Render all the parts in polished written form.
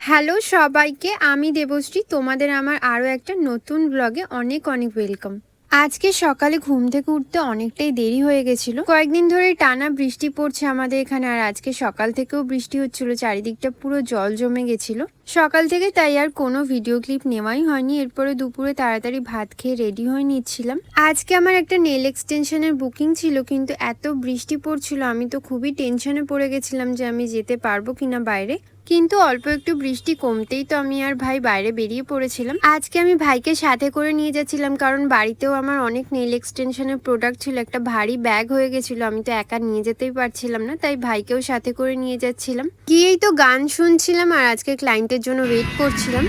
Hello সবাইকে, আমি দেবশ্রী। তোমাদের আমার আরও একটা নতুন ব্লগে অনেক অনেক ওয়েলকাম। আজকে সকালে ঘুম থেকে উঠতে অনেকটাই দেরি হয়ে গেছিল। কয়েকদিন ধরে টানা বৃষ্টি পড়ছে আমাদের এখানে, আর আজকে সকাল থেকেও বৃষ্টি হচ্ছিল, চারিদিকটা পুরো জল জমে গেছিল সকাল থেকে, তাই আর কোনো ভিডিও ক্লিপ নেওয়াই হয়নি। এরপরে দুপুরে তাড়াতাড়ি ভাত খেয়ে রেডি হয়ে নিচ্ছিলাম। আজকে আমার একটা নেল এক্সটেনশনের বুকিং ছিল, কিন্তু এত বৃষ্টি পড়ছিল আমি তো খুবই টেনশনে পড়ে গেছিলাম যে আমি যেতে পারবো কিনা বাইরে। কিন্তু অল্প একটু বৃষ্টি কমতেই তো আমি আর ভাই বাইরে বেরিয়ে পড়েছিলাম। আজকে আমি ভাইকে সাথে করে নিয়ে যাচ্ছিলাম, কারণ বাড়িতেও আমার অনেক নেল এক্সটেনশনের প্রোডাক্ট ছিল। একটা ভারী ব্যাগ হয়ে গেছিল, আমি তো একা নিয়ে যেতেই পারছিলাম না, তাই ভাইকেও সাথে করে নিয়ে যাচ্ছিলাম। গিয়েই তো গান শুনছিলাম আর আজকে ক্লায়েন্টের জন্য ওয়েট করছিলাম।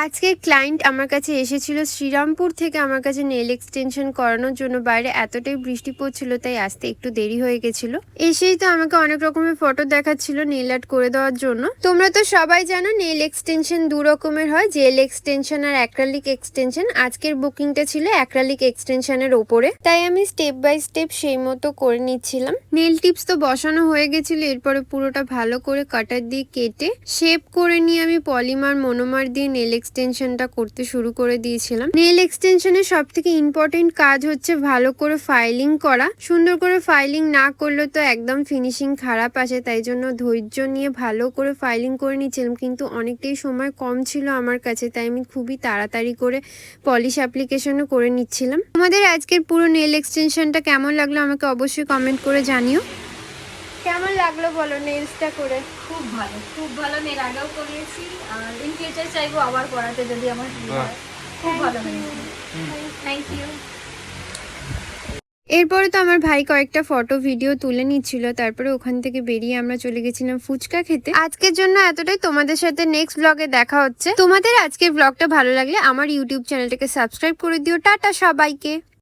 আজকে ক্লায়েন্ট আমার কাছে এসেছিল শ্রীরামপুর থেকে আমার কাছে নেল এক্সটেনশন করানোর জন্য। বাইরে এতটাই বৃষ্টি পড়ছিল, তাই আসতে একটু দেরি হয়ে গেছিল। এসেই তো আমাকে অনেক রকমের ফটো দেখাচ্ছিল নেল আর্ট করে দেওয়ার জন্য। তোমরা তো সবাই জানো নেল এক্সটেনশন দু রকমের হয়, জেল এক্সটেনশন আর অ্যাক্রালিক এক্সটেনশন। আজকের বুকিংটা ছিল অ্যাক্রালিক এক্সটেনশনের ওপরে, তাই আমি স্টেপ বাই স্টেপ সেই মতো করে নিচ্ছিলাম। নেল টিপস তো বসানো হয়ে গেছিল, এরপরে পুরোটা ভালো করে কাটার দিয়ে কেটে শেপ করে নিয়ে আমি পলিমার মনোমার দিয়ে নেল এক্সটেনশনটা করতে শুরু করে দিয়েছিলাম। নেল এক্সটেনশনের সব থেকে ইম্পর্টেন্ট কাজ হচ্ছে ভালো করে ফাইলিং করা। সুন্দর করে ফাইলিং না করলে তো একদম ফিনিশিং খারাপ আসে, তাই জন্য ধৈর্য নিয়ে ভালো করে ফাইলিং করে নিচ্ছিলাম। কিন্তু অনেকটাই সময় কম ছিল আমার কাছে, তাই আমি খুবই তাড়াতাড়ি করে পলিশ অ্যাপ্লিকেশনও করে নিচ্ছিলাম। তোমাদের আজকের পুরো নেল এক্সটেনশনটা কেমন লাগলো আমাকে অবশ্যই কমেন্ট করে জানিও। কেমন লাগলো বলো নেলসটা করে? খুব ভালো, খুব ভালো। এর আগেও করিয়েছি, আর ইন ফিউচার চাইবো আবার করাতে যদি আমার হয়। খুব ভালো হয়েছে। Thank you. এরপরে তো আমার ভাই কয়েকটা ফটো ভিডিও তুলে নিচ্ছিল, তারপরে ওখান থেকে বেরিয়ে আমরা চলে গেছিলাম ফুচকা খেতে। আজকের জন্য এতটাই, তোমাদের সাথে নেক্সট ব্লগে দেখা হচ্ছে। তোমাদের আজকের ব্লগটা ভালো লাগলে আমার ইউটিউব চ্যানেলটাকে সাবস্ক্রাইব করে দিও। টাটা সবাইকে।